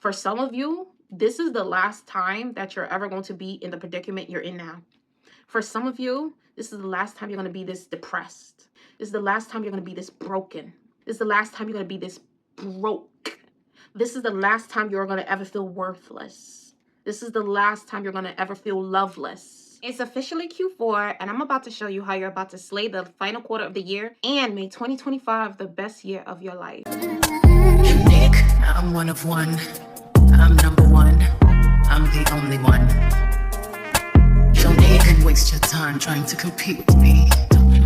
For some of you, this is the last time that you're ever going to be in the predicament you're in now. For some of you, this is the last time you're going to be this depressed. This is the last time you're going to be this broken. This is the last time you're going to be this broke. This is the last time you're going to ever feel worthless. This is the last time you're going to ever feel loveless. It's officially Q4, and I'm about to show you how you're about to slay the final quarter of the year and make 2025 the best year of your life. Nick, I'm one of one. I'm number one. I'm the only one. Don't even waste your time trying to compete with me.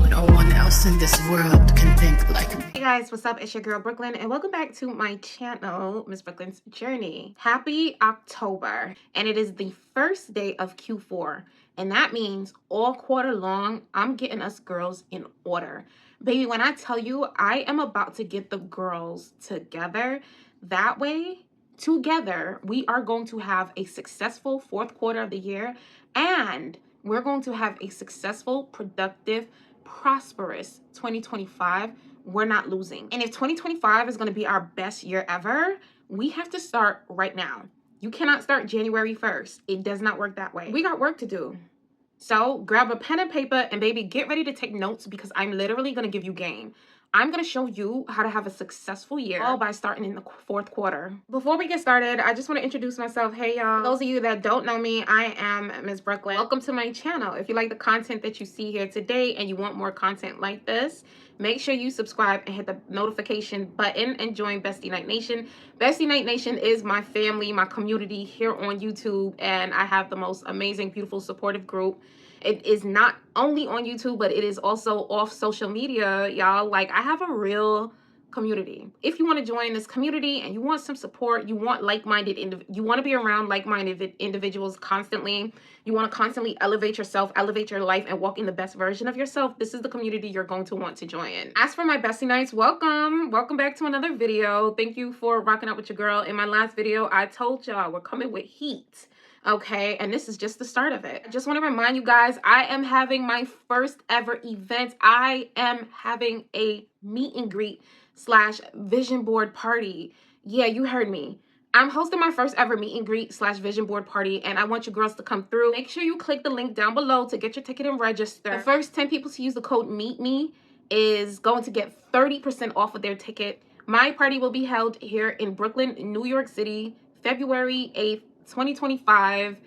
No one else in this world can think like me. Hey guys, what's up? It's your girl Brooklyn, and welcome back to my channel, Mzbrooklyn's Journey. Happy October, and it is the first day of Q4, and that means all quarter long, I'm getting us girls in order. Baby, when I tell you I am about to get the girls together, that way, together, we are going to have a successful fourth quarter of the year, and we're going to have a successful, productive, prosperous 2025. We're not losing. And if 2025 is going to be our best year ever, we have to start right now. You cannot start January 1st. It does not work that way. We got work to do. So grab a pen and paper and baby, get ready to take notes because I'm literally going to give you game. I'm going to show you how to have a successful year all by starting in the fourth quarter. Before we get started, I just want to introduce myself. Hey, y'all. For those of you that don't know me, I am Mzbrooklyn. Welcome to my channel. If you like the content that you see here today and you want more content like this, make sure you subscribe and hit the notification button and join Bestie Night Nation. Bestie Night Nation is my family, my community here on YouTube, and I have the most amazing, beautiful, supportive group. It is not only on YouTube, but it is also off social media, y'all. Like, I have a real community. If you want to join this community and you want some support, you want you want to be around like-minded individuals constantly, you want to constantly elevate yourself, elevate your life, and walk in the best version of yourself, this is the community you're going to want to join. As for my bestie nights, welcome back to another video. Thank you for rocking out with your girl. In my last video, I told y'all we're coming with heat. Okay, and this is just the start of it. I just want to remind you guys, I am having my first ever event. I am having a meet and greet / vision board party. Yeah, you heard me. I'm hosting my first ever meet and greet / vision board party, and I want you girls to come through. Make sure you click the link down below to get your ticket and register. The first 10 people to use the code MEETME is going to get 30% off of their ticket. My party will be held here in Brooklyn, New York City, February 8th, 2025,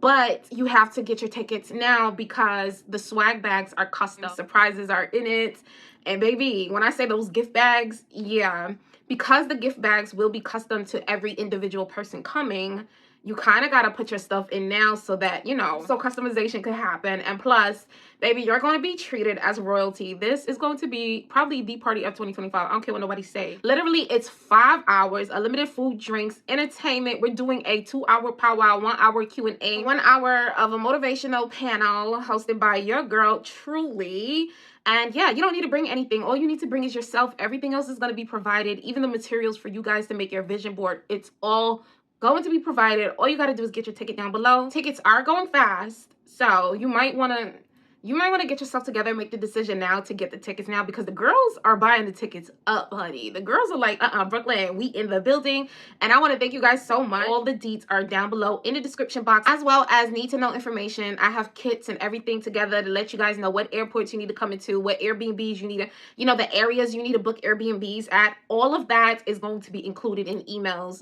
but you have to get your tickets now because the swag bags are custom. Surprises are in it. And baby, when I say those gift bags, yeah, because the gift bags will be custom to every individual person coming, you kind of got to put your stuff in now so that, you know, so customization could happen. And plus, baby, you're going to be treated as royalty. This is going to be probably the party of 2025. I don't care what nobody say. Literally, it's 5 hours, unlimited food, drinks, entertainment. We're doing a 2-hour powwow, 1 hour Q&A, 1 hour of a motivational panel hosted by your girl, Truly. And yeah, you don't need to bring anything. All you need to bring is yourself. Everything else is going to be provided. Even the materials for you guys to make your vision board. It's all going to be provided. All you got to do is get your ticket down below. Tickets are going fast, so you might want to get yourself together and make the decision now to get the tickets now, because the girls are buying the tickets up, honey. The girls are like, Brooklyn, we in the building. And I want to thank you guys so much. All the deets are down below in the description box, as well as need to know information. I have kits and everything together to let you guys know what airports you need to come into, what Airbnbs you need to, you know, the areas you need to book Airbnbs at. All of that is going to be included in emails.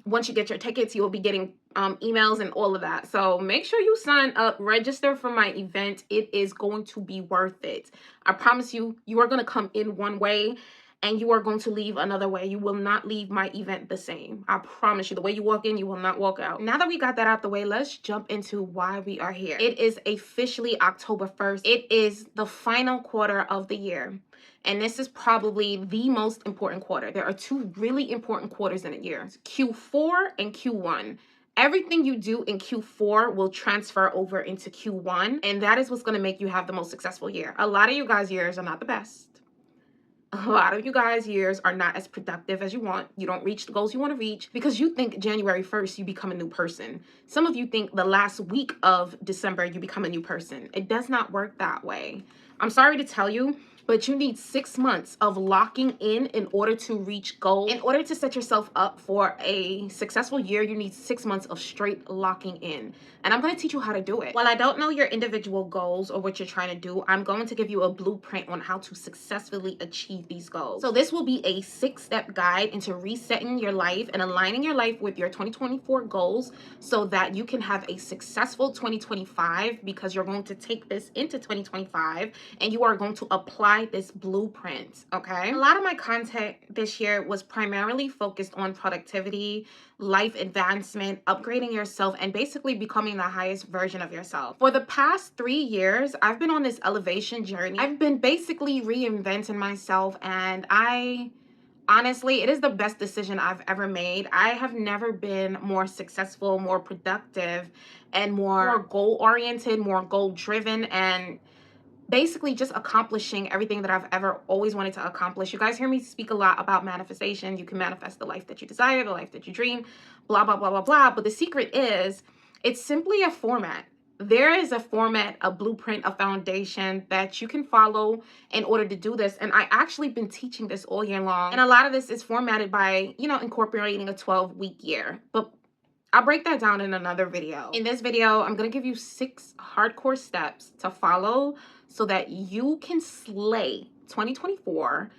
Once you get your tickets, you will be getting emails and all of that. So make sure you sign up, register for my event. It is going to be worth it. I promise you, you are going to come in one way and you are going to leave another way. You will not leave my event the same. I promise you, the way you walk in, you will not walk out. Now that we got that out the way, let's jump into why we are here. It is officially October 1st. It is the final quarter of the year. And this is probably the most important quarter. There are two really important quarters in a year, Q4 and Q1. Everything you do in Q4 will transfer over into Q1, and that is what's going to make you have the most successful year. A lot of you guys' years are not the best. A lot of you guys' years are not as productive as you want. You don't reach the goals you want to reach because you think January 1st you become a new person. Some of you think the last week of December you become a new person. It does not work that way. I'm sorry to tell you, but you need 6 months of locking in order to reach goals. In order to set yourself up for a successful year, you need 6 months of straight locking in. And I'm going to teach you how to do it. While I don't know your individual goals or what you're trying to do, I'm going to give you a blueprint on how to successfully achieve these goals. So this will be a 6-step guide into resetting your life and aligning your life with your 2024 goals so that you can have a successful 2025, because you're going to take this into 2025 and you are going to apply this blueprint, okay? A lot of my content this year was primarily focused on productivity, life advancement, upgrading yourself, and basically becoming the highest version of yourself. For the past 3 years, I've been on this elevation journey. I've been basically reinventing myself, and honestly, it is the best decision I've ever made. I have never been more successful, more productive, and more goal-oriented, more goal-driven, and basically just accomplishing everything that I've ever always wanted to accomplish. You guys hear me speak a lot about manifestation. You can manifest the life that you desire, the life that you dream, blah, blah, blah, blah, blah. But the secret is, it's simply a format. There is a format, a blueprint, a foundation that you can follow in order to do this. And I actually been teaching this all year long. And a lot of this is formatted by, incorporating a 12-week year. But I'll break that down in another video. In this video, I'm going to give you 6 hardcore steps to follow so that you can slay 2024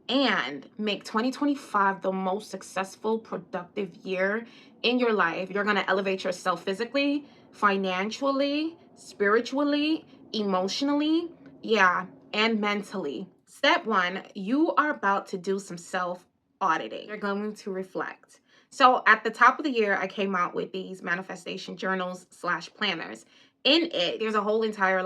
and make 2025 the most successful, productive year in your life. You're going to elevate yourself physically, financially, spiritually, emotionally, and mentally. Step 1, you are about to do some self-auditing. You're going to reflect. So at the top of the year, I came out with these manifestation journals / planners. In it, there's a whole entire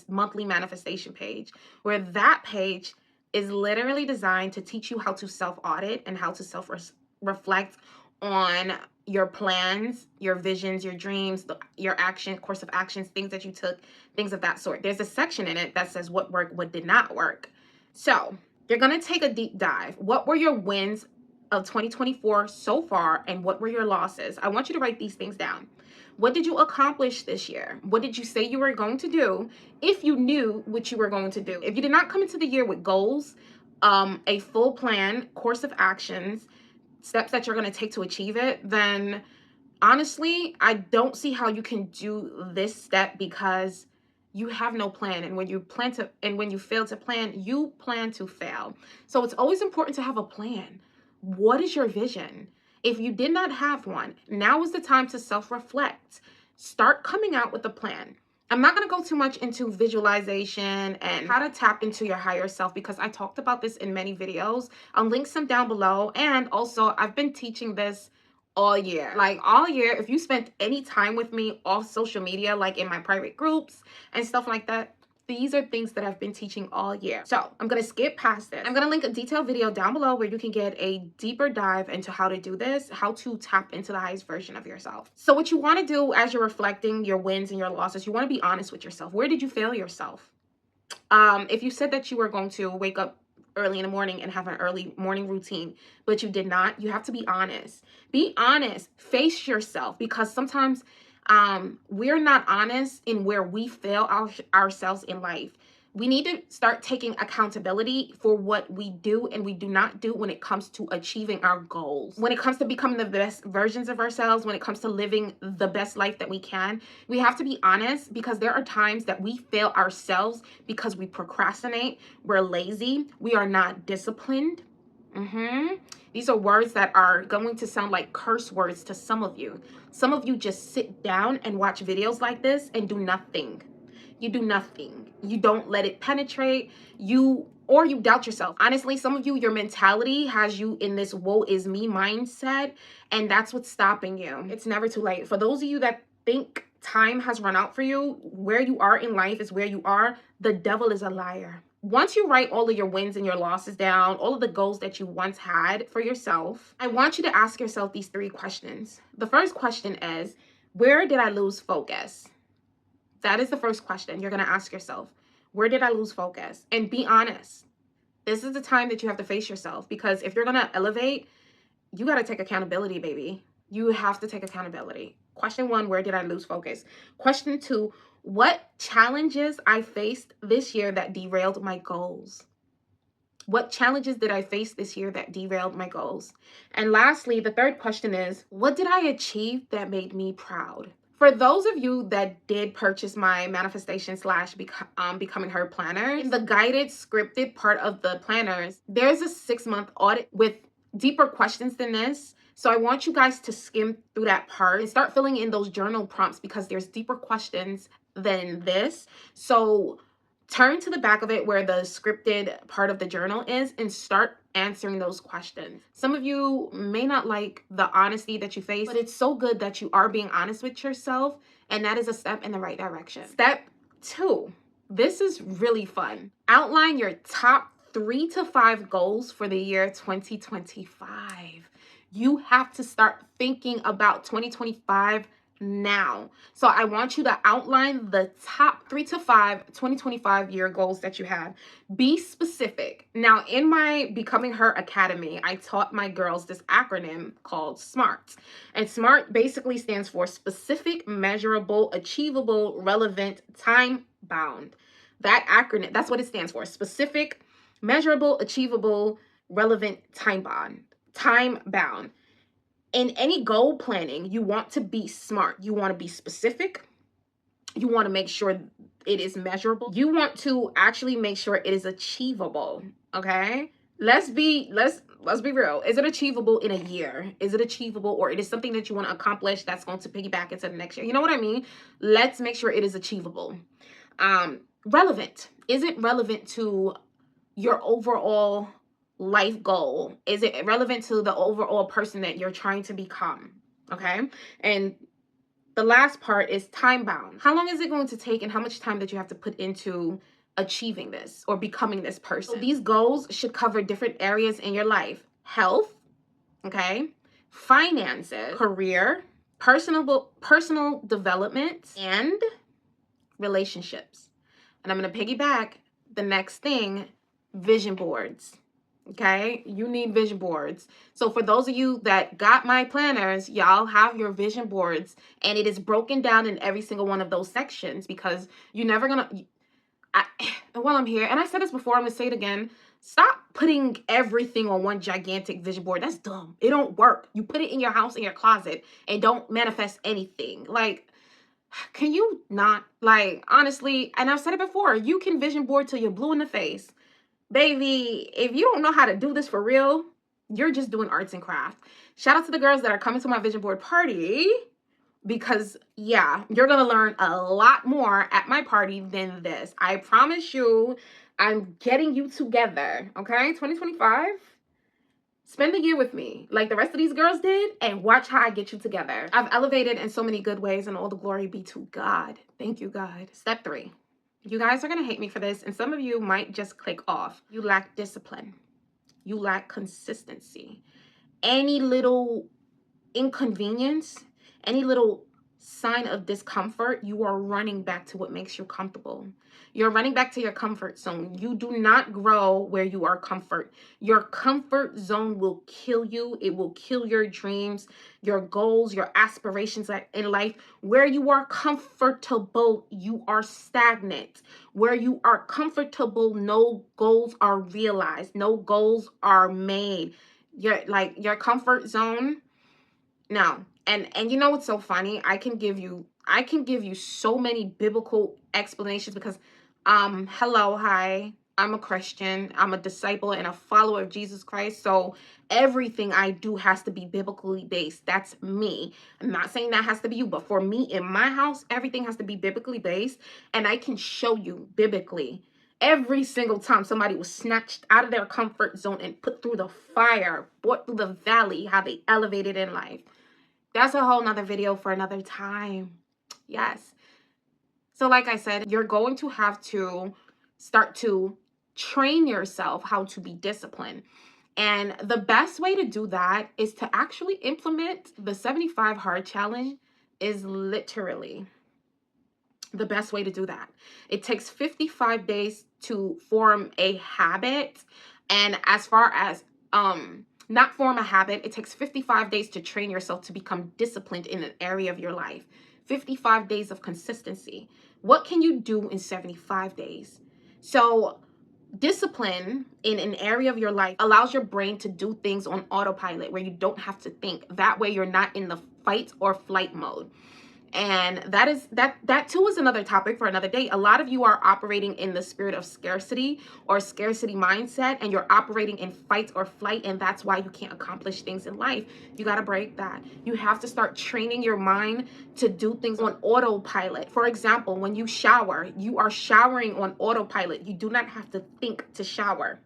monthly manifestation page, where that page is literally designed to teach you how to self-audit and how to self-reflect on your plans, your visions, your dreams, your course of actions, things that you took, things of that sort. There's a section in it that says what worked, what did not work. So you're going to take a deep dive. What were your wins of 2024 so far, and what were your losses? I want you to write these things down. What did you accomplish this year? What did you say you were going to do if you knew what you were going to do? If you did not come into the year with goals, a full plan, course of actions, steps that you're going to take to achieve it, then honestly, I don't see how you can do this step, because you have no plan. And when you fail to plan, you plan to fail. So it's always important to have a plan. What is your vision? If you did not have one, now is the time to self-reflect. Start coming out with a plan. I'm not going to go too much into visualization and how to tap into your higher self, because I talked about this in many videos. I'll link some down below. And also, I've been teaching this all year. All year, if you spent any time with me off social media, like in my private groups and stuff like that, these are things that I've been teaching all year. So I'm going to skip past this. I'm going to link a detailed video down below where you can get a deeper dive into how to do this, how to tap into the highest version of yourself. So what you want to do as you're reflecting your wins and your losses, you want to be honest with yourself. Where did you fail yourself? If you said that you were going to wake up early in the morning and have an early morning routine, but you did not, you have to be honest. Be honest. Face yourself, because sometimes we're not honest in where we fail ourselves in life. We need to start taking accountability for what we do and we do not do when it comes to achieving our goals. When it comes to becoming the best versions of ourselves, when it comes to living the best life that we can, we have to be honest, because there are times that we fail ourselves because we procrastinate, we're lazy, we are not disciplined. These are words that are going to sound like curse words to some of you. Some of you just sit down and watch videos like this and do nothing. You do nothing. You don't let it penetrate. You doubt yourself. Honestly, some of you, your mentality has you in this woe is me mindset, and that's what's stopping you. It's never too late. For those of you that think time has run out for you, where you are in life is where you are, the devil is a liar. Once you write all of your wins and your losses down, all of the goals that you once had for yourself, I want you to ask yourself these 3 questions. The first question is, where did I lose focus? That is the first question you're going to ask yourself. Where did I lose focus? And be honest. This is the time that you have to face yourself, because if you're going to elevate, you got to take accountability, baby. You have to take accountability. Question 1, where did I lose focus? Question 2, what challenges I faced this year that derailed my goals. What challenges did I face this year that derailed my goals? And lastly, the third question is, what did I achieve that made me proud? For those of you that did purchase my manifestation slash becoming her planner, in the guided scripted part of the planners, there's a 6-month audit with deeper questions than this. So I want you guys to skim through that part and start filling in those journal prompts because there's deeper questions than this. So turn to the back of it where the scripted part of the journal is and start answering those questions. Some of you may not like the honesty that you face, but it's so good that you are being honest with yourself, and that is a step in the right direction. Step 2. This is really fun. Outline your top 3 to 5 goals for the year 2025. You have to start thinking about 2025 now. So I want you to outline the top 3 to 5 2025 year goals that you have. Be specific. Now, in my Becoming Her Academy, I taught my girls this acronym called SMART. And SMART basically stands for specific, measurable, achievable, relevant, time-bound. That acronym, that's what it stands for. Specific, measurable, achievable, relevant, time-bound. Time-bound. In any goal planning, you want to be smart. You want to be specific. You want to make sure it is measurable. You want to actually make sure it is achievable. Okay? Let's be real. Is it achievable in a year? Is it achievable, or it is something that you want to accomplish that's going to piggyback into the next year? You know what I mean? Let's make sure it is achievable. Relevant. Is it relevant to your overall life goal? Is it relevant to the overall person that you're trying to become? Okay. And the last part is time bound. How long is it going to take, and how much time that you have to put into achieving this or becoming this person? So these goals should cover different areas in your life: health, okay, finances, career, personal development, and relationships. And I'm going to piggyback the next thing: vision boards. Okay, you need vision boards. So for those of you that got my planners, y'all have your vision boards, and it is broken down in every single one of those sections, because you're never gonna, and while I'm here, and I said this before, I'm gonna say it again, stop putting everything on one gigantic vision board. That's dumb. It don't work. You put it in your house, in your closet, and don't manifest anything. Like, can you not? Like, honestly, and I've said it before, you can vision board till you're blue in the face. Baby, if you don't know how to do this for real, you're just doing arts and craft. Shout out to the girls that are coming to my vision board party, because yeah, you're going to learn a lot more at my party than this. I promise you, I'm getting you together, okay? 2025, spend the year with me like the rest of these girls did, and watch how I get you together. I've elevated in so many good ways, and all the glory be to God. Thank you, God. Step 3. You guys are going to hate me for this, and some of you might just click off. You lack discipline. You lack consistency. Any little inconvenience, any little sign of discomfort, you are running back to what makes you comfortable. You're running back to your comfort zone. You do not grow where you are comfort. Your comfort zone will kill you. It will kill your dreams, your goals, your aspirations in life. Where you are comfortable, you are stagnant. Where you are comfortable, no goals are realized. No goals are made. Your comfort zone. Now, and you know what's so funny? I can give you so many biblical explanations, because hello, hi, I'm a Christian, I'm a disciple and a follower of Jesus Christ. So everything I do has to be biblically based. That's me. I'm not saying that has to be you, but for me, in my house, everything has to be biblically based. And I can show you biblically every single time somebody was snatched out of their comfort zone and put through the fire, brought through the valley, how they elevated in life. That's a whole nother video for another time. Yes. So like I said, you're going to have to start to train yourself how to be disciplined. And the best way to do that is to actually implement the 75 hard challenge. Is literally the best way to do that. It takes 55 days to form a habit. And as far as not form a habit, it takes 55 days to train yourself to become disciplined in an area of your life. 55 days of consistency. What can you do in 75 days? So discipline in an area of your life allows your brain to do things on autopilot where you don't have to think. That way you're not in the fight or flight mode. And that too is another topic for another day. A lot of you are operating in the spirit of scarcity or scarcity mindset, and you're operating in fight or flight, and that's why you can't accomplish things in life. You got to break that. You have to start training your mind to do things on autopilot. For example, when you shower, you are showering on autopilot. You do not have to think to shower.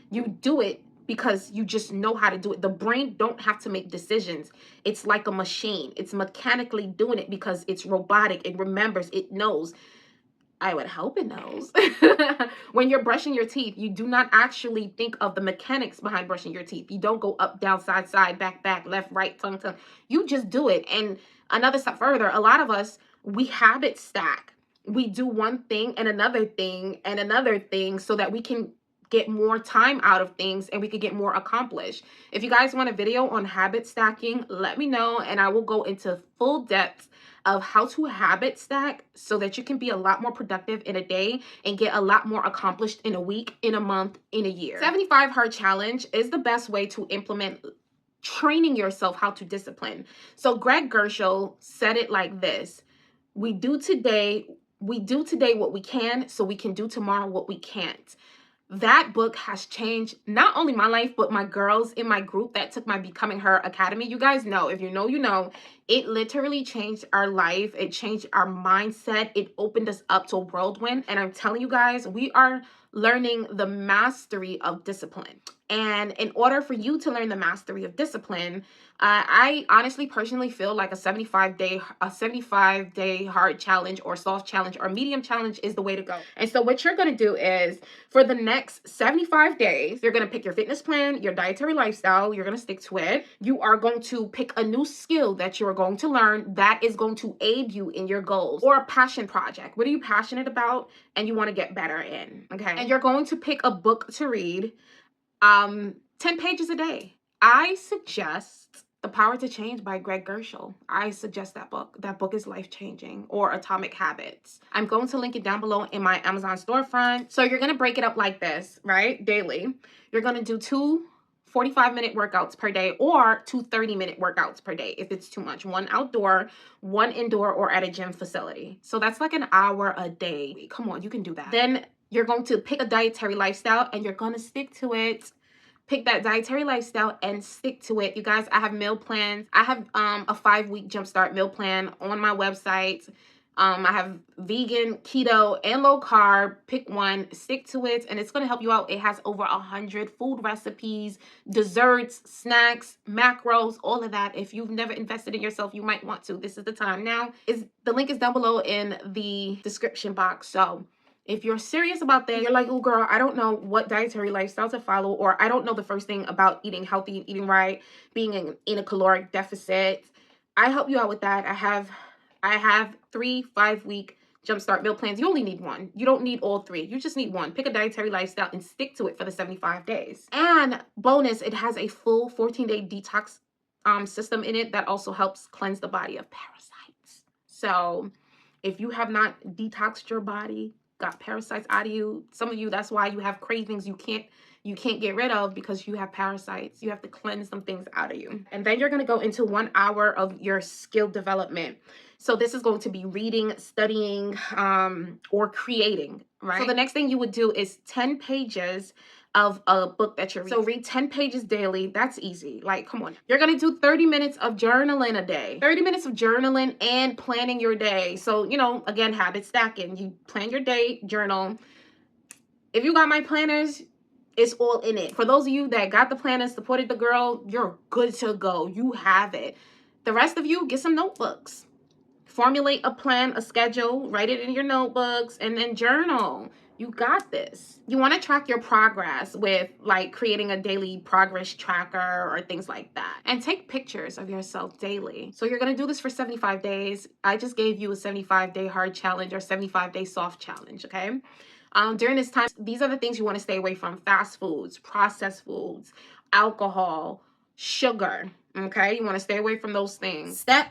You do it because you just know how to do it. The brain don't have to make decisions. It's like a machine. It's mechanically doing it because it's robotic. It remembers, it knows. I would hope it knows. When you're brushing your teeth, you do not actually think of the mechanics behind brushing your teeth. You don't go up, down, side, side, back, back, left, right, tongue, tongue. You just do it. And another step further, a lot of us, we habit stack. We do one thing and another thing so that we can get more time out of things and we could get more accomplished. If you guys want a video on habit stacking, let me know and I will go into full depth of how to habit stack so that you can be a lot more productive in a day and get a lot more accomplished in a week, in a month, in a year. 75 Hard Challenge is the best way to implement training yourself how to discipline. So Greg Gershel said it like this: we do today what we can so we can do tomorrow what we can't. That book has changed not only my life, but my girls in my group that took my Becoming Her Academy. You guys know, if you know, you know, it literally changed our life. It changed our mindset. It opened us up to a whirlwind. And I'm telling you guys, we are learning the mastery of discipline. And in order for you to learn the mastery of discipline, I honestly personally feel like a 75-day hard challenge or soft challenge or medium challenge is the way to go. And so what you're going to do is for the next 75 days, you're going to pick your fitness plan, your dietary lifestyle, you're going to stick to it. You are going to pick a new skill that you're going to learn that is going to aid you in your goals, or a passion project. What are you passionate about and you want to get better in? Okay. And you're going to pick a book to read. 10 pages a day. I suggest The Power to Change by Greg Gershel. I suggest that book. That book is life-changing. Or Atomic Habits. I'm going to link it down below in my Amazon storefront. So you're going to break it up like this, right? Daily. You're going to do 2 45-minute workouts per day or 2 30-minute workouts per day if it's too much. 1 outdoor, 1 indoor, or at a gym facility. So that's like an hour a day. Come on, you can do that. Then you're going to pick a dietary lifestyle and you're going to stick to it. Pick that dietary lifestyle and stick to it. You guys, I have meal plans. I have a 5-week jumpstart meal plan on my website. I have vegan, keto, and low carb. Pick one, stick to it, and it's going to help you out. It has over 100 food recipes, desserts, snacks, macros, all of that. If you've never invested in yourself, you might want to. This is the time now. The link is down below in the description box. So if you're serious about that, you're like, oh girl, I don't know what dietary lifestyle to follow, or I don't know the first thing about eating healthy and eating right, being in a caloric deficit, I help you out with that. I have 3 5-week jumpstart meal plans. You only need one. You don't need all 3. You just need one. Pick a dietary lifestyle and stick to it for the 75 days. And bonus, it has a full 14-day detox system in it that also helps cleanse the body of parasites. So if you have not detoxed your body, got parasites out of you, some of you, that's why you have cravings you can't get rid of, because you have parasites. You have to cleanse some things out of you. And then you're going to go into 1 hour of your skill development. So this is going to be reading, studying, or creating, right? So the next thing you would do is 10 pages of a book that you're reading. So read 10 pages daily. That's easy. Like, come on. You're going to do 30 minutes of journaling a day. 30 minutes of journaling and planning your day. So, you know, again, habit stacking. You plan your day, journal. If you got my planners, it's all in it. For those of you that got the planners, supported the girl, you're good to go. You have it. The rest of you, get some notebooks. Formulate a plan, a schedule, write it in your notebooks, and then journal. You got this. You want to track your progress with like creating a daily progress tracker or things like that. And take pictures of yourself daily. So you're going to do this for 75 days. I just gave you a 75-day hard challenge or 75-day soft challenge, okay? During this time, these are the things you want to stay away from: fast foods, processed foods, alcohol, sugar, okay? You want to stay away from those things. Step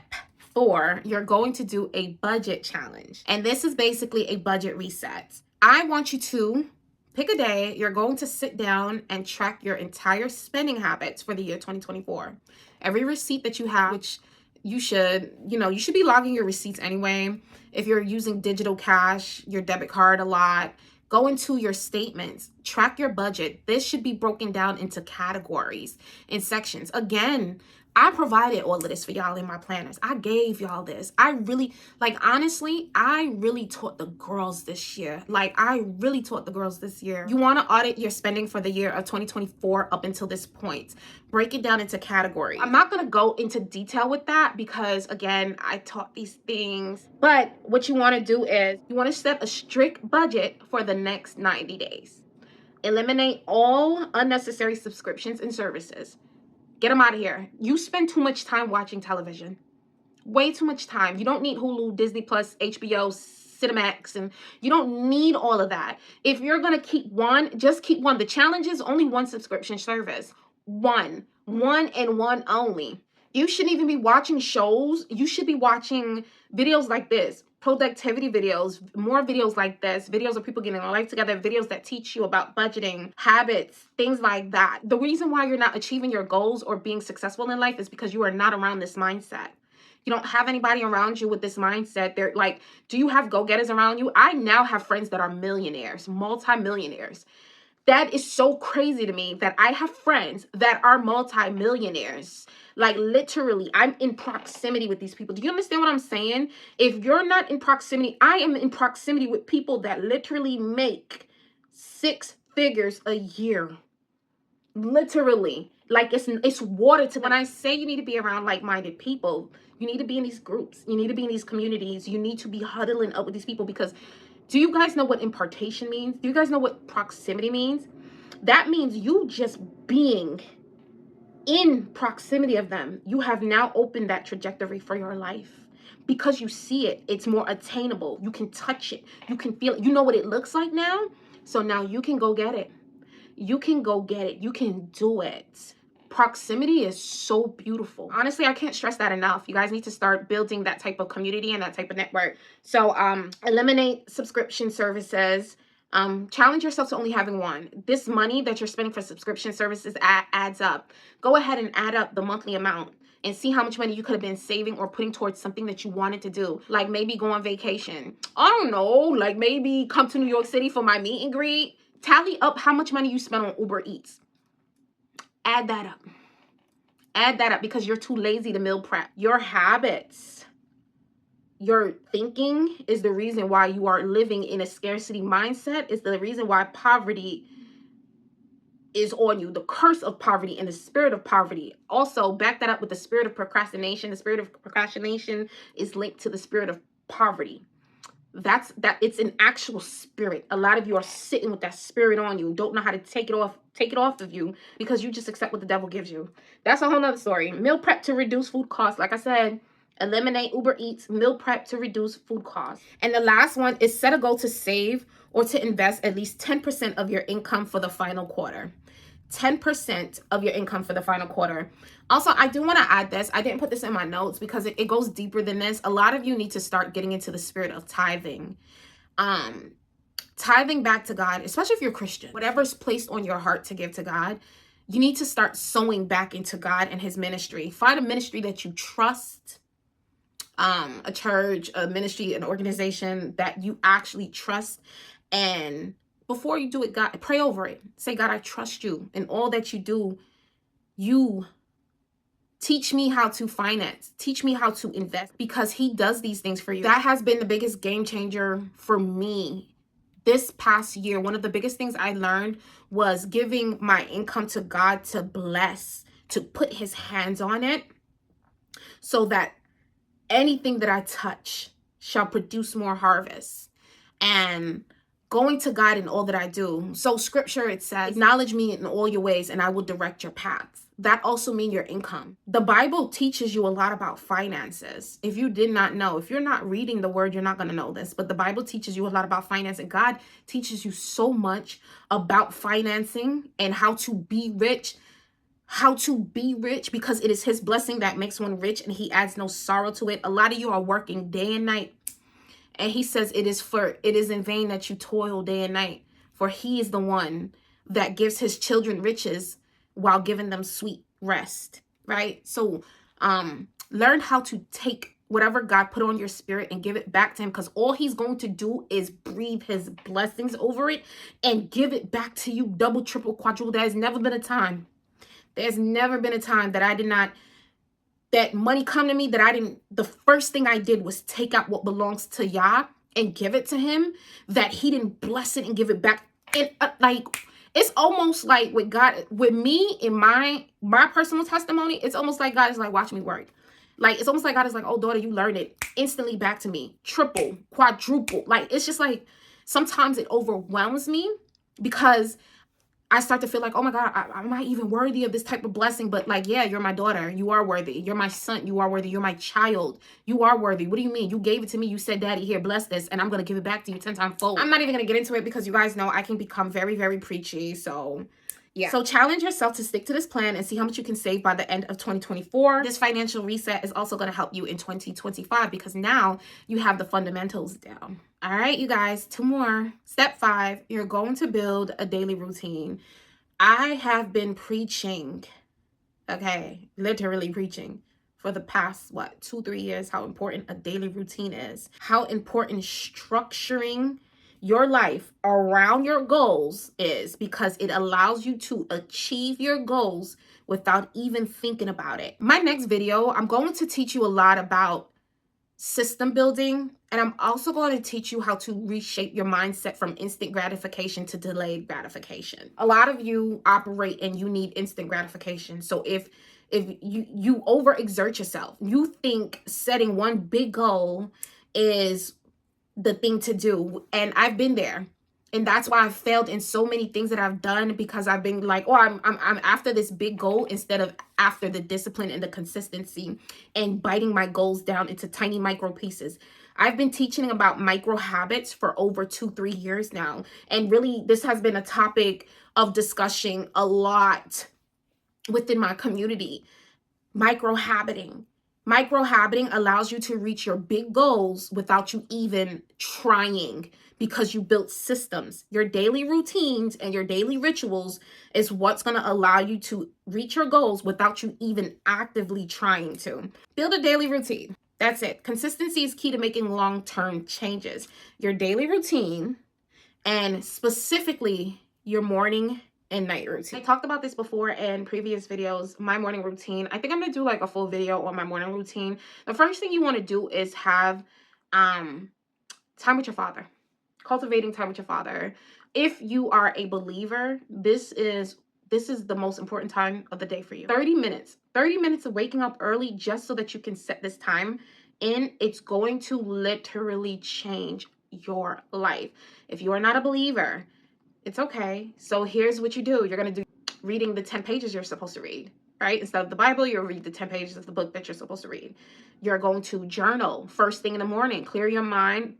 4, you're going to do a budget challenge. And this is basically a budget reset. I want you to pick a day. You're going to sit down and track your entire spending habits for the year 2024. Every receipt that you have, which you should be logging your receipts anyway. If you're using digital cash, your debit card a lot, go into your statements, track your budget. This should be broken down into categories and sections. Again, I provided all of this for y'all in my planners. I gave y'all this. Honestly, I really taught the girls this year. You want to audit your spending for the year of 2024 up until this point. Break it down into categories. I'm not going to go into detail with that because, again, I taught these things. But what you want to do is you want to set a strict budget for the next 90 days. Eliminate all unnecessary subscriptions and services. Get them out of here. You spend too much time watching television. Way too much time. You don't need Hulu, Disney Plus, HBO, Cinemax, and you don't need all of that. If you're going to keep one, just keep one. The challenge is only one subscription service. One and one only. You shouldn't even be watching shows. You should be watching videos like this. Productivity videos, more videos like this, videos of people getting their life together, videos that teach you about budgeting, habits, things like that. The reason why you're not achieving your goals or being successful in life is because you are not around this mindset. You don't have anybody around you with this mindset. They're like, do you have go-getters around you? I now have friends that are millionaires, multi-millionaires. That is so crazy to me that I have friends that are multi-millionaires. Like literally, I'm in proximity with these people. Do you understand what I'm saying? If you're not in proximity, I am in proximity with people that literally make 6 figures a year. Literally. Like it's water to them. When I say you need to be around like-minded people, you need to be in these groups. You need to be in these communities. You need to be huddling up with these people because do you guys know what impartation means? Do you guys know what proximity means? That means you just being in proximity of them. You have now opened that trajectory for your life because you see it. It's more attainable. You can touch it. You can feel it. You know what it looks like now. So now you can go get it. You can go get it. You can do it. Proximity is so beautiful. Honestly, I can't stress that enough. You guys need to start building that type of community and that type of network. So eliminate subscription services. Challenge yourself to only having one. This money that you're spending for subscription services adds up. Go ahead and add up the monthly amount and see how much money you could have been saving or putting towards something that you wanted to do. Like maybe go on vacation. I don't know, like maybe come to New York City for my meet and greet. Tally up how much money you spent on Uber Eats. Add that up. Add that up because you're too lazy to meal prep. Your habits, your thinking is the reason why you are living in a scarcity mindset. Is the reason why poverty is on you. The curse of poverty and the spirit of poverty. Also, back that up with the spirit of procrastination. The spirit of procrastination is linked to the spirit of poverty. It's an actual spirit. A lot of you are sitting with that spirit on you, don't know how to take it off of you because you just accept what the devil gives you. That's a whole nother story. Meal prep to reduce food costs. Like I said, eliminate Uber Eats, meal prep to reduce food costs. And the last one is set a goal to save or to invest at least 10% of your income for the final quarter. 10% of your income for the final quarter. Also, I do want to add this. I didn't put this in my notes because it goes deeper than this. A lot of you need to start getting into the spirit of tithing. Tithing back to God, especially if you're Christian. Whatever's placed on your heart to give to God, you need to start sowing back into God and his ministry. Find a ministry that you trust, a church, a ministry, an organization that you actually trust. And before you do it, God, pray over it. Say, God, I trust you in all that you do. You teach me how to finance. Teach me how to invest because he does these things for you. That has been the biggest game changer for me this past year. One of the biggest things I learned was giving my income to God to bless, to put his hands on it so that anything that I touch shall produce more harvest. And going to God in all that I do. So scripture, it says, acknowledge me in all your ways and I will direct your paths. That also means your income. The Bible teaches you a lot about finances. If you did not know, if you're not reading the word, you're not going to know this. But the Bible teaches you a lot about finance. And God teaches you so much about financing and how to be rich. how to be rich, because it is his blessing that makes one rich and he adds no sorrow to it. A lot of you are working day and night, and he says it is in vain that you toil day and night, for he is the one that gives his children riches while giving them sweet rest, right? So learn how to take whatever God put on your spirit and give it back to him, because all he's going to do is breathe his blessings over it and give it back to you double, triple, quadruple. There's never been a time that I did not, that money come to me, that I didn't, the first thing I did was take out what belongs to Yah and give it to him, that he didn't bless it and give it back. And like, it's almost like with God, with me, in my personal testimony, it's almost like God is like, watch me work. Like, it's almost like God is like, oh, daughter, you learned it instantly back to me. Triple, quadruple. Like, it's just like, sometimes it overwhelms me, because I start to feel like, oh my God, am I even worthy of this type of blessing? But like, yeah, you're my daughter. You are worthy. You're my son. You are worthy. You're my child. You are worthy. What do you mean? You gave it to me. You said, Daddy, here, bless this. And I'm going to give it back to you 10 times fold. I'm not even going to get into it, because you guys know I can become very, very preachy. So yeah. So challenge yourself to stick to this plan and see how much you can save by the end of 2024. This financial reset is also going to help you in 2025, because now you have the fundamentals down. All right, you guys, 2 more. Step 5, you're going to build a daily routine. I have been preaching, okay, literally preaching for the past, 2-3 years, how important a daily routine is, how important structuring your life around your goals is, because it allows you to achieve your goals without even thinking about it. My next video, I'm going to teach you a lot about system building, and I'm also going to teach you how to reshape your mindset from instant gratification to delayed gratification. A lot of you operate and you need instant gratification. So if you overexert yourself, you think setting one big goal is the thing to do. And I've been there. And that's why I've failed in so many things that I've done, because I've been like, oh, I'm after this big goal instead of after the discipline and the consistency and biting my goals down into tiny micro pieces. I've been teaching about micro habits for over 2-3 years now. And really, this has been a topic of discussion a lot within my community. Micro habiting. Micro habiting allows you to reach your big goals without you even trying, because you built systems. Your daily routines and your daily rituals is what's going to allow you to reach your goals without you even actively trying to. Build a daily routine. That's it. Consistency is key to making long-term changes. Your daily routine, and specifically your morning and night routine. I talked about this before in previous videos, my morning routine. I think I'm gonna do like a full video on my morning routine. The first thing you want to do is have time with your father. Cultivating time with your father. If you are a believer, this is the most important time of the day for you. 30 minutes of waking up early, just so that you can set this time in. It's going to literally change your life. If you are not a believer, it's okay. So here's what you do. You're going to do reading the 10 pages you're supposed to read, right? Instead of the Bible, you'll read the 10 pages of the book that you're supposed to read. You're going to journal first thing in the morning. Clear your mind.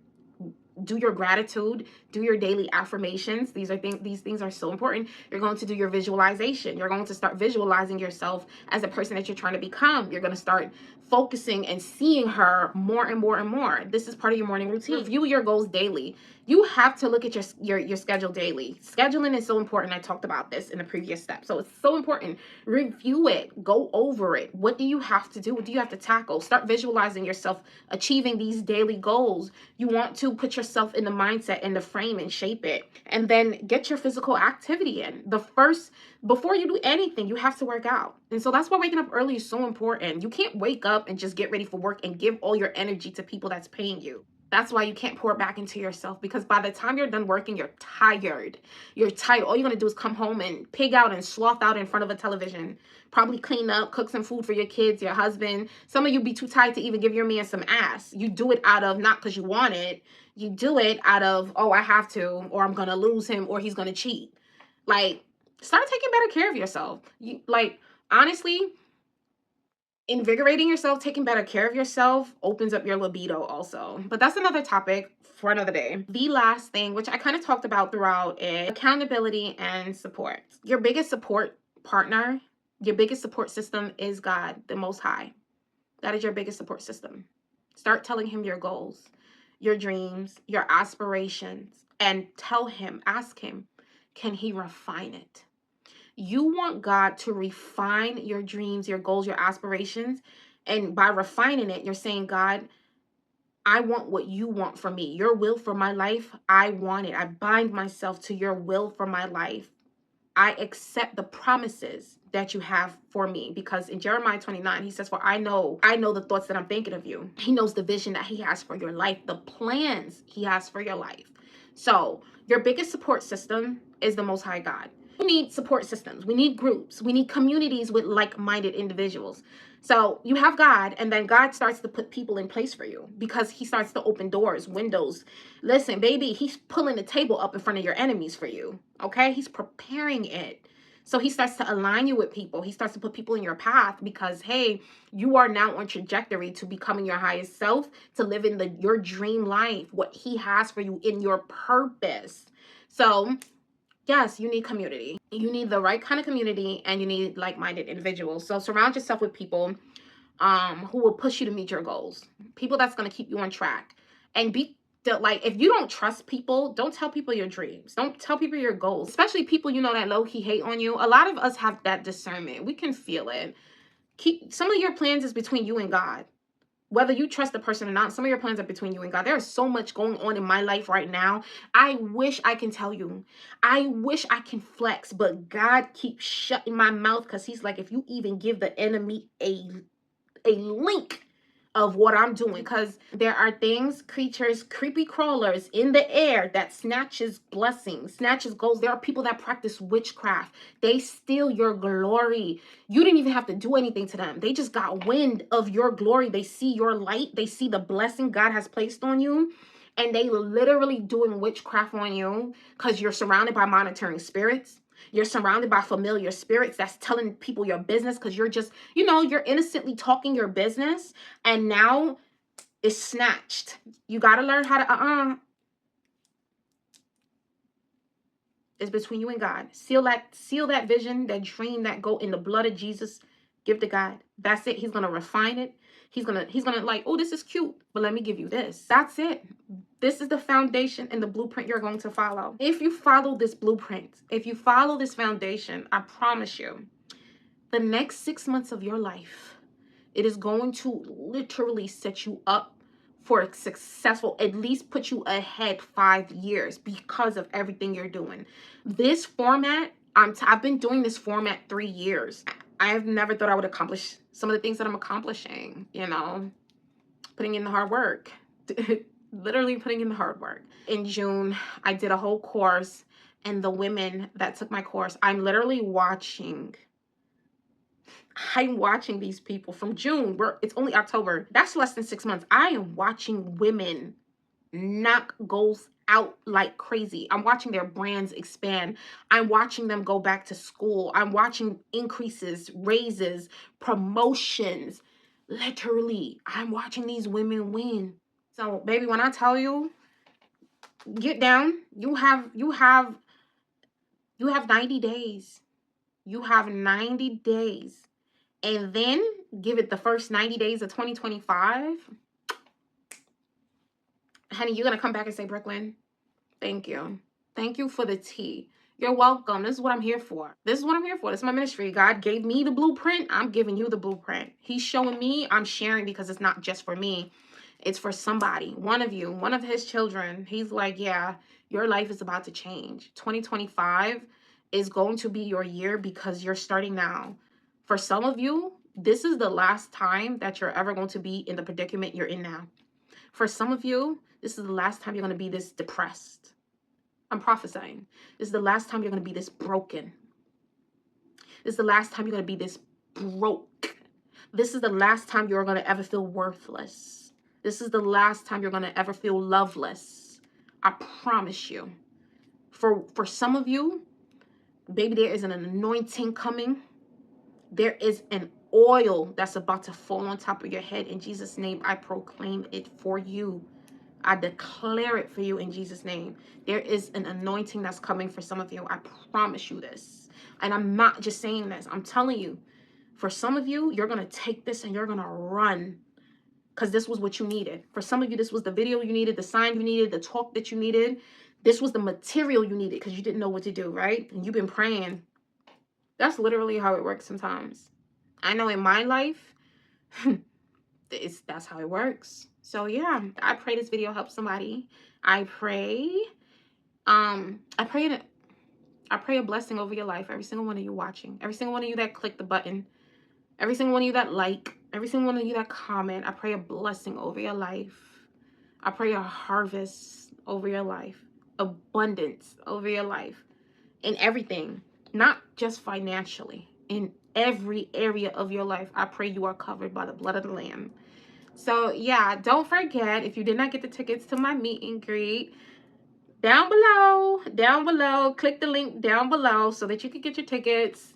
Do your gratitude. Do your daily affirmations. These things are so important. You're going to do your visualization. You're going to start visualizing yourself as a person that you're trying to become. You're going to start focusing and seeing her more and more and more. This is part of your morning routine. Review your goals daily. You have to look at your schedule daily. Scheduling is so important. I talked about this in the previous step. So it's so important. Review it. Go over it. What do you have to do? What do you have to tackle? Start visualizing yourself achieving these daily goals. You want to put yourself in the mindset and the frame and shape it. And then get your physical activity in. Before you do anything, you have to work out. And so that's why waking up early is so important. You can't wake up and just get ready for work and give all your energy to people that's paying you. That's why you can't pour back into yourself, because by the time you're done working, you're tired. You're tired. All you're going to do is come home and pig out and sloth out in front of a television. Probably clean up, cook some food for your kids, your husband. Some of you be too tired to even give your man some ass. You do it out of, not because you want it. You do it out of, oh, I have to, or I'm going to lose him, or he's going to cheat. Like, start taking better care of yourself. Honestly, invigorating yourself, taking better care of yourself opens up your libido also. But that's another topic for another day. The last thing, which I kind of talked about throughout, is accountability and support. Your biggest support partner Your biggest support system is God, the Most High. That is your biggest support system. Start telling him your goals, your dreams, your aspirations, and tell him, ask him, can he refine it? You want God to refine your dreams, your goals, your aspirations. And by refining it, you're saying, God, I want what you want for me. Your will for my life, I want it. I bind myself to your will for my life. I accept the promises that you have for me, because in Jeremiah 29, he says, for I know the thoughts that I'm thinking of you. He knows the vision that he has for your life, the plans he has for your life. So your biggest support system is the Most High God. We need support systems. We need groups. We need communities with like-minded individuals. So you have God, and then God starts to put people in place for you because he starts to open doors, windows. Listen, baby, he's pulling the table up in front of your enemies for you, okay? He's preparing it. So he starts to align you with people. He starts to put people in your path because, hey, you are now on trajectory to becoming your highest self, to live in your dream life, what he has for you in your purpose. So yes, you need community. You need the right kind of community, and you need like-minded individuals. So surround yourself with people who will push you to meet your goals. People that's going to keep you on track. And like, if you don't trust people, don't tell people your dreams. Don't tell people your goals, especially people you know that low-key hate on you. A lot of us have that discernment. We can feel it. Keep some of your plans is between you and God. Whether you trust the person or not, some of your plans are between you and God. There is so much going on in my life right now. I wish I can tell you. I wish I can flex, but God keeps shutting my mouth because he's like, if you even give the enemy a link of what I'm doing, because there are things, creatures, creepy crawlers in the air that snatches blessings, snatches goals. There are people that practice witchcraft. They steal your glory. You didn't even have to do anything to them. They just got wind of your glory. They see your light. They see the blessing God has placed on you. And they literally doing witchcraft on you because you're surrounded by monitoring spirits. You're surrounded by familiar spirits that's telling people your business because you're just, you're innocently talking your business, and now it's snatched. You got to learn how to, it's between you and God. Seal that vision, that dream, that goal in the blood of Jesus. Give to God. That's it. He's going to refine it. He's going to like, oh, this is cute, but let me give you this. That's it. This is the foundation and the blueprint you're going to follow. If you follow this blueprint, if you follow this foundation, I promise you, the next 6 months of your life, it is going to literally set you up for a successful, at least put you ahead 5 years because of everything you're doing. This format, I've been doing this format 3 years. I have never thought I would accomplish some of the things that I'm accomplishing, putting in the hard work, literally putting in the hard work. In June, I did a whole course, and the women that took my course, I'm watching these people from June, it's only October. That's less than 6 months. I am watching women knock goals out like crazy. I'm watching their brands expand. I'm watching them go back to school. I'm watching increases, raises, promotions. Literally, I'm watching these women win. So, baby, when I tell you, get down. You have 90 days. You have 90 days. And then give it the first 90 days of 2025. Honey, you're going to come back and say, Brooklyn, thank you. Thank you for the tea. You're welcome. This is what I'm here for. This is my ministry. God gave me the blueprint. I'm giving you the blueprint. He's showing me. I'm sharing because it's not just for me. It's for somebody. One of you, one of his children. He's like, yeah, your life is about to change. 2025 is going to be your year because you're starting now. For some of you, this is the last time that you're ever going to be in the predicament you're in now. For some of you, this is the last time you're going to be this depressed. I'm prophesying. This is the last time you're going to be this broken. This is the last time you're going to be this broke. This is the last time you're going to ever feel worthless. This is the last time you're going to ever feel loveless. I promise you. For some of you, baby, there is an anointing coming. There is an oil that's about to fall on top of your head. In Jesus' name, I proclaim it for you. I declare it for you in Jesus' name. There is an anointing that's coming for some of you. I promise you this. And I'm not just saying this. I'm telling you. For some of you, you're going to take this and you're going to run, because this was what you needed. For some of you, this was the video you needed, the sign you needed, the talk that you needed. This was the material you needed because you didn't know what to do, right? And you've been praying. That's literally how it works sometimes. I know in my life, that's how it works. So yeah, I pray this video helps somebody. I pray a blessing over your life. Every single one of you watching, every single one of you that click the button, every single one of you that like, every single one of you that comment. I pray a blessing over your life. I pray a harvest over your life, abundance over your life, in everything, not just financially, in every area of your life. I pray you are covered by the blood of the Lamb. So yeah, don't forget, if you did not get the tickets to my meet and greet, down below, click the link down below so that you can get your tickets.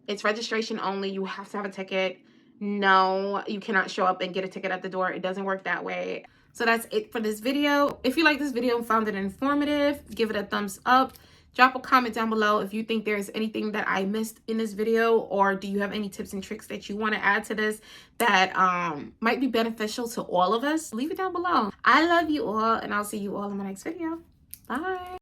It's registration only. You have to have a ticket. No, you cannot show up and get a ticket at the door. It doesn't work that way. So that's it for this video. If you like this video and found it informative, give it a thumbs up. Drop a comment down below if you think there's anything that I missed in this video, or do you have any tips and tricks that you want to add to this that might be beneficial to all of us. Leave it down below. I love you all, and I'll see you all in my next video. Bye.